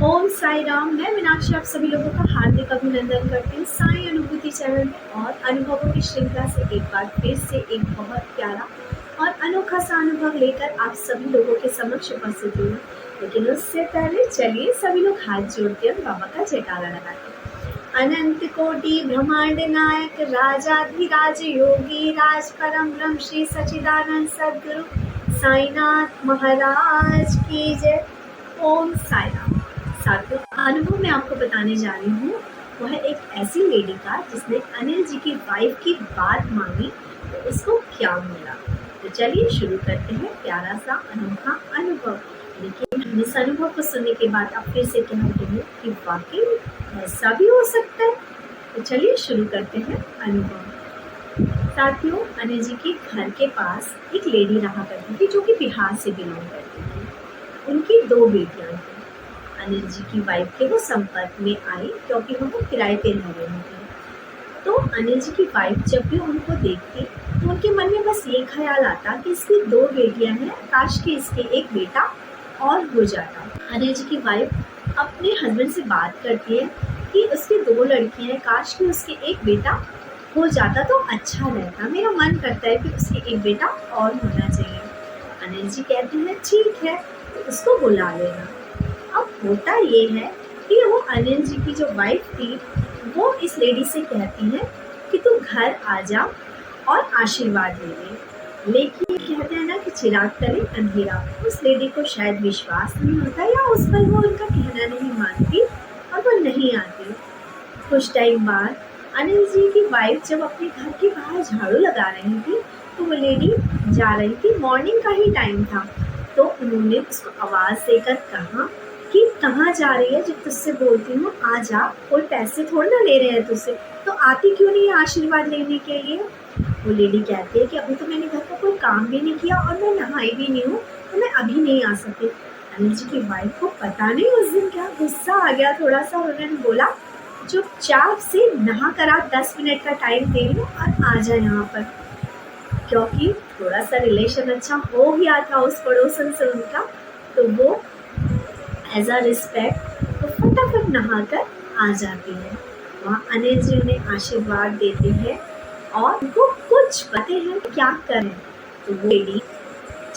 ओम साई राम। मैं मीनाक्षी आप सभी लोगों का हार्दिक अभिनंदन करती हूँ साई अनुभूति चैनल में और अनुभवों की श्रृंखला से एक बार फिर से एक बहुत प्यारा और अनोखा सा अनुभव लेकर आप सभी लोगों के समक्ष उपस्थित हुई हूँ। लेकिन उससे पहले चलिए सभी लोग हाथ जोड़ते हैं बाबा का जयकारा लगाते हैं। अनंत कोटि ब्रह्मांड नायक राजाधिराज योगी राज परम ब्रह्म श्री सच्चिदानंद सद्गुरु साईनाथ महाराज की जय। ओम साई राम। साथियों, अनुभव मैं आपको बताने जा रही हूँ वह एक ऐसी लेडी का जिसने अनिल जी की वाइफ की बात मानी तो उसको क्या मिला। तो चलिए शुरू करते हैं प्यारा सा अनोखा अनुभव। लेकिन इस अनुभव को सुनने के बाद आप फिर से कहते हैं कि वाकई ऐसा भी हो सकता है। तो चलिए शुरू करते हैं अनुभव। साथियों, अनिल जी के घर के पास एक लेडी रहा करती थी जो कि बिहार से बिलोंग करती थी। उनकी 2 बेटियां थी। अनिल जी की वाइफ के वो संपर्क में आई क्योंकि वो किराए पे रह रहे थे। तो अनिल जी की वाइफ जब भी उनको देखती तो उनके मन में बस ये ख्याल आता कि इसकी 2 बेटियां हैं, काश कि इसके एक बेटा और हो जाता। अनिल जी की वाइफ अपने हस्बैंड से बात करती है कि उसकी 2 लड़कियां हैं, काश कि उसके एक बेटा हो जाता तो अच्छा रहता, मेरा मन करता है कि उसके एक बेटा और होना चाहिए। अनिल जी कहते हैं ठीक है, तो उसको बुला लेना। अब होता ये है कि वो अनिल जी की जो वाइफ थी वो इस लेडी से कहती है कि तू घर आ जा और आशीर्वाद ले ले। लेकिन कहते हैं ना कि चिराग तले अंधेरा, उस लेडी को शायद विश्वास नहीं होता या उस पर वो उनका कहना नहीं मानती और वो नहीं आती। कुछ टाइम बाद अनिल जी की वाइफ जब अपने घर के बाहर झाड़ू लगा रही थी तो वो लेडी जा रही थी, मॉर्निंग का ही टाइम था। तो उन्होंने उसको आवाज़ देकर कहा कि कहाँ जा रही है, जब तुझसे बोलती हूँ आ जा, कोई पैसे थोड़ा ना ले रहे हैं तुझसे, तो आती क्यों नहीं आशीर्वाद लेने के लिए। वो लेडी कहती है कि अभी तो मैंने घर का कोई काम भी नहीं किया और मैं नहाई भी नहीं हूँ, तो मैं अभी नहीं आ सकती। अनिल जी की वाइफ को पता नहीं उस दिन क्या गुस्सा आ गया थोड़ा सा, उन्होंने बोला चुपचाप से नहा कर आप 10 मिनट का टाइम दे लो और आ जाए यहाँ पर। क्योंकि थोड़ा सा रिलेशन अच्छा हो गया था उस पड़ोसन से उनका, तो वो एज अ रिस्पेक्ट तो फटाफट नहा कर आ जाती है। वहाँ अनिल जी उन्हें आशीर्वाद देते हैं और उनको कुछ पता है क्या करें। तो वो लेडी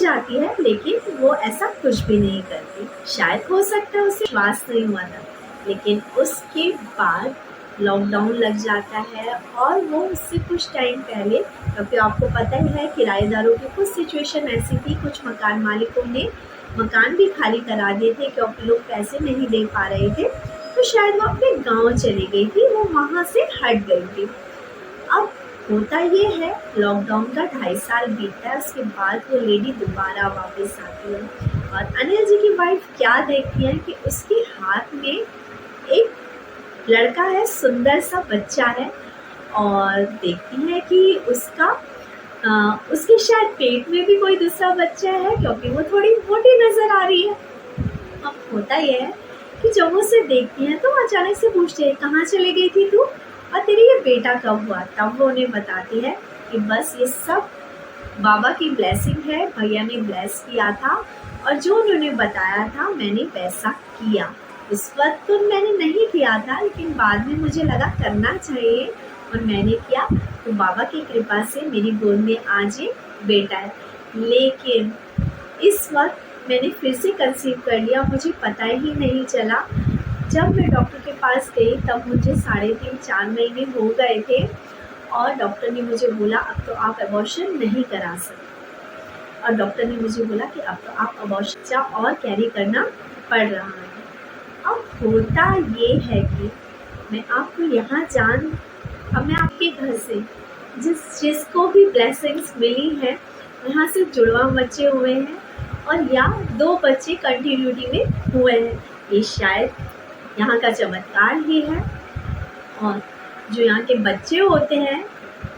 जाती है लेकिन वो ऐसा कुछ भी नहीं करती। शायद हो सकता है उसे विश्वास नहीं हुआ था, लेकिन उसके बाद लॉकडाउन लग जाता है और वो उससे कुछ टाइम पहले, क्योंकि आपको पता ही है किराएदारों की कुछ सिचुएशन ऐसी थी, कुछ मकान मालिकों ने मकान भी खाली करा दिए थे क्योंकि लोग पैसे नहीं दे पा रहे थे, तो शायद वो अपने गांव चली गई थी, वो वहाँ से हट गई थी। अब होता ये है लॉकडाउन का 2.5 साल बीतता है, उसके बाद वो लेडी दोबारा वापस आती है और अनिल जी की वाइफ क्या देखती है कि उसके हाथ में एक लड़का है, सुंदर सा बच्चा है और देखती है कि उसके शायद पेट में भी कोई दूसरा बच्चा है क्योंकि वो थोड़ी मोटी नजर आ रही है। अब होता यह है कि जब वो उसे देखती है तो अचानक से पूछती है कहाँ चली गई थी तू और तेरी ये बेटा कब हुआ। तब वो उन्हें बताती है कि बस ये सब बाबा की ब्लेसिंग है, भैया ने ब्लेस किया था और जो उन्होंने बताया था मैंने वैसा किया। उस वक्त तो मैंने नहीं किया था लेकिन बाद में मुझे लगा करना चाहिए और मैंने किया, तो बाबा की कृपा से मेरी गोद में आज ये बेटा है। लेकिन इस वक्त मैंने फिर से कंसीव कर लिया, मुझे पता ही नहीं चला। जब मैं डॉक्टर के पास गई तब मुझे 3.5-4 महीने हो गए थे और डॉक्टर ने मुझे बोला अब तो आप अबॉर्शन नहीं करा सकते और डॉक्टर ने मुझे बोला कि अब तो आप अबॉर्शन और कैरी करना पड़ रहा है। अब होता ये है कि मैं आपको अब मैं आपके घर से जिसको भी ब्लेसिंग्स मिली हैं यहाँ से जुड़वा बच्चे हुए हैं और या 2 बच्चे कंटिन्यूटी में हुए हैं, ये शायद यहाँ का चमत्कार ही है। और जो यहाँ के बच्चे होते हैं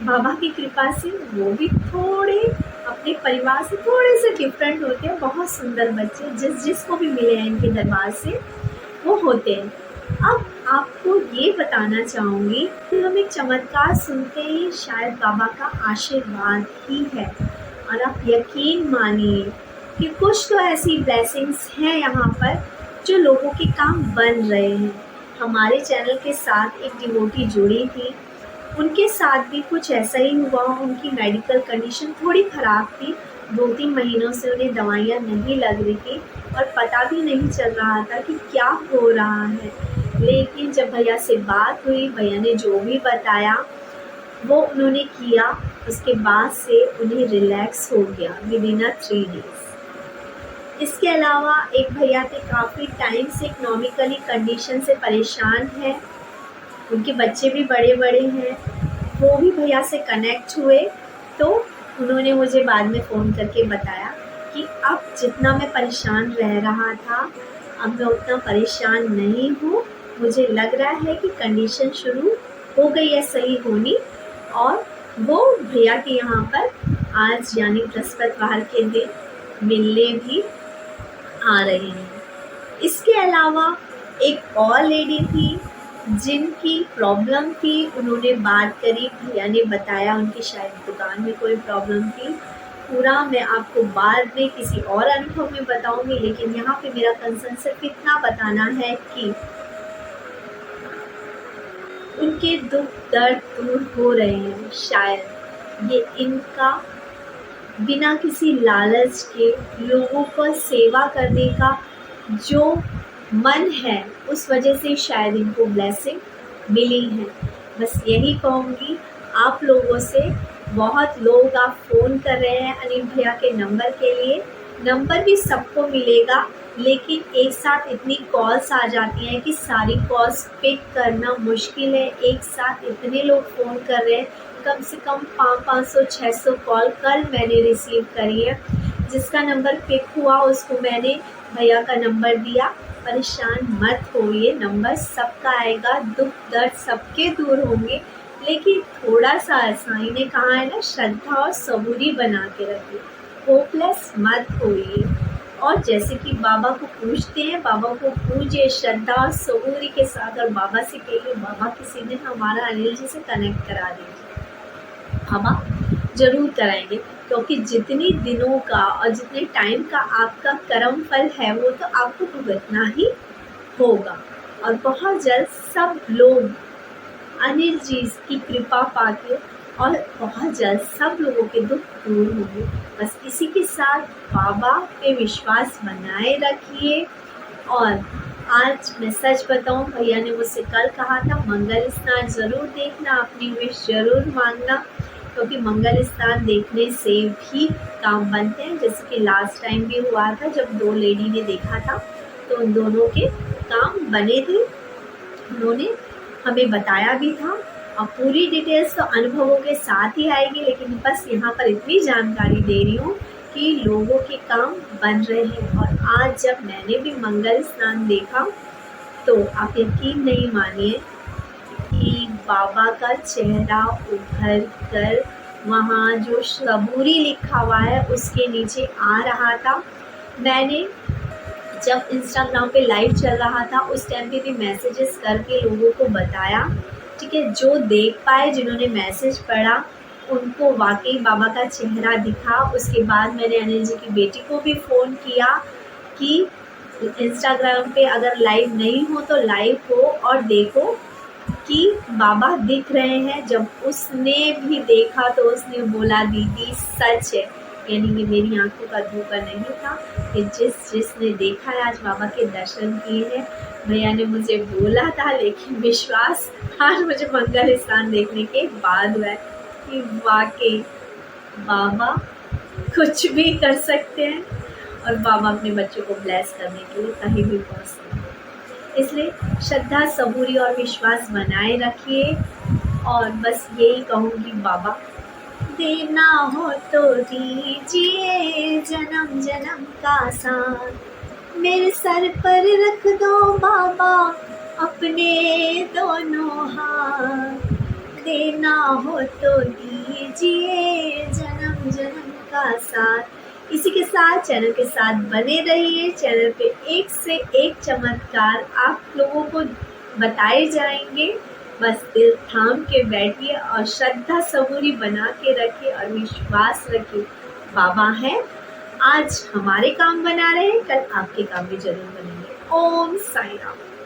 बाबा की कृपा से वो भी थोड़े अपने परिवार से थोड़े से डिफरेंट होते हैं, बहुत सुंदर बच्चे जिसको भी मिले हैं इनके दरबार से वो होते हैं। अब आपको ये बताना चाहूँगी कि हम एक चमत्कार सुनते ही शायद बाबा का आशीर्वाद ही है और आप यकीन मानिए कि कुछ तो ऐसी ब्लेसिंग्स हैं यहाँ पर जो लोगों के काम बन रहे हैं। हमारे चैनल के साथ एक डिवोटी जुड़ी थी, उनके साथ भी कुछ ऐसा ही हुआ। उनकी मेडिकल कंडीशन थोड़ी ख़राब थी, 2-3 महीनों से उन्हें दवाइयाँ नहीं लग रही थी और पता भी नहीं चल रहा था कि क्या हो रहा है। लेकिन जब भैया से बात हुई, भैया ने जो भी बताया वो उन्होंने किया, उसके बाद से उन्हें रिलैक्स हो गया विदिन 3 डेज़। इसके अलावा एक भैया थे, काफ़ी टाइम से इकोनॉमिकली कंडीशन से परेशान हैं, उनके बच्चे भी बड़े-बड़े हैं। वो भी भैया से कनेक्ट हुए, तो उन्होंने मुझे बाद में फ़ोन करके बताया कि अब जितना मैं परेशान रह रहा था, अब मैं उतना परेशान नहीं हूँ। मुझे लग रहा है कि कंडीशन शुरू हो गई है सही होनी, और वो भैया के यहाँ पर आज यानी बृहस्पतिवार के दिन मिलने भी आ रहे हैं। इसके अलावा एक और लेडी थी जिनकी प्रॉब्लम थी, उन्होंने बात करी, भैया ने बताया उनकी शायद दुकान में कोई प्रॉब्लम थी। पूरा मैं आपको बाद में किसी और अनुभव में बताऊंगी, लेकिन यहाँ पे मेरा कंसर्न सिर्फ इतना बताना है कि उनके दुख दर्द दूर हो रहे हैं। शायद ये इनका बिना किसी लालच के लोगों को सेवा करने का जो मन है, उस वजह से शायद इनको ब्लेसिंग मिली है। बस यही कहूँगी आप लोगों से। बहुत लोग आप फ़ोन कर रहे हैं अनिल भैया के नंबर के लिए, नंबर भी सबको मिलेगा, लेकिन एक साथ इतनी कॉल्स आ जाती हैं कि सारी कॉल्स पिक करना मुश्किल है। एक साथ इतने लोग फ़ोन कर रहे हैं, कम से कम 500-600 कॉल कल मैंने रिसीव करी है। जिसका नंबर पिक हुआ उसको मैंने भैया का नंबर दिया। परेशान मत होइए, नंबर सबका आएगा, दुख दर्द सबके दूर होंगे, लेकिन थोड़ा सा साईं ने कहा है ना, श्रद्धा और सबूरी बना के रखिए, होपलेस मत होइए। और जैसे कि बाबा को पूछते हैं, बाबा को पूजिए श्रद्धा और सबूरी के साथ, और बाबा से कहिए बाबा किसी दिन हमारा अनिल जी से कनेक्ट करा दीजिए। बाबा ज़रूर कराएंगे, क्योंकि जितनी दिनों का और जितने टाइम का आपका कर्म फल है वो तो आपको भुगतना ही होगा। और बहुत जल्द सब लोग अनिल जी की कृपा पाके और बहुत जल्द सब लोगों के दुख दूर होंगे। बस इसी के साथ बाबा पे विश्वास बनाए रखिए। और आज मैं सच बताऊं, भैया ने मुझसे कल कहा था मंगल स्नान ज़रूर देखना, अपनी विश ज़रूर मांगना, क्योंकि मंगल स्नान देखने से भी काम बनते हैं। जैसे कि लास्ट टाइम भी हुआ था जब 2 लेडी ने देखा था, तो उन दोनों के काम बने थे, उन्होंने हमें बताया भी था। और पूरी डिटेल्स तो अनुभवों के साथ ही आएगी, लेकिन बस यहाँ पर इतनी जानकारी दे रही हूँ कि लोगों के काम बन रहे हैं। और आज जब मैंने भी मंगल स्नान देखा तो आप यकीन नहीं मानिए कि बाबा का चेहरा उभर कर वहाँ जो सबूरी लिखा हुआ है उसके नीचे आ रहा था। मैंने जब इंस्टाग्राम पे लाइव चल रहा था उस टाइम पे भी मैसेजेस करके लोगों को बताया, ठीक है। जो देख पाए, जिन्होंने मैसेज पढ़ा, उनको वाकई बाबा का चेहरा दिखा। उसके बाद मैंने अनिल जी की बेटी को भी फ़ोन किया कि इंस्टाग्राम पे अगर लाइव नहीं हो तो लाइव हो और देखो कि बाबा दिख रहे हैं। जब उसने भी देखा तो उसने बोला दीदी सच है, यानी कि मेरी आंखों का धोखा नहीं था कि जिसने देखा है आज बाबा के दर्शन किए हैं। भैया ने मुझे बोला था, लेकिन विश्वास आज मुझे मंगल स्नान देखने के बाद हुआ है कि वाकई बाबा कुछ भी कर सकते हैं और बाबा अपने बच्चों को ब्लेस करने के लिए कहीं भी पहुँच सकते हैं। इसलिए श्रद्धा, सबूरी और विश्वास बनाए रखिए। और बस यही कहूँगी, बाबा देना हो तो दीजिए जन्म जन्म का साथ, मेरे सर पर रख दो बाबा अपने दोनों हाथ, देना हो तो दीजिए जन्म जन्म का साथ। इसी के साथ चैनल के साथ बने रहिए। चैनल पे एक से एक चमत्कार आप लोगों को बताए जाएंगे। बस दिल थाम के बैठिए और श्रद्धा सबूरी बना के रखिए और विश्वास रखिए, बाबा है। आज हमारे काम बना रहे हैं, कल आपके काम भी जरूर बनेंगे। ओम साई राम।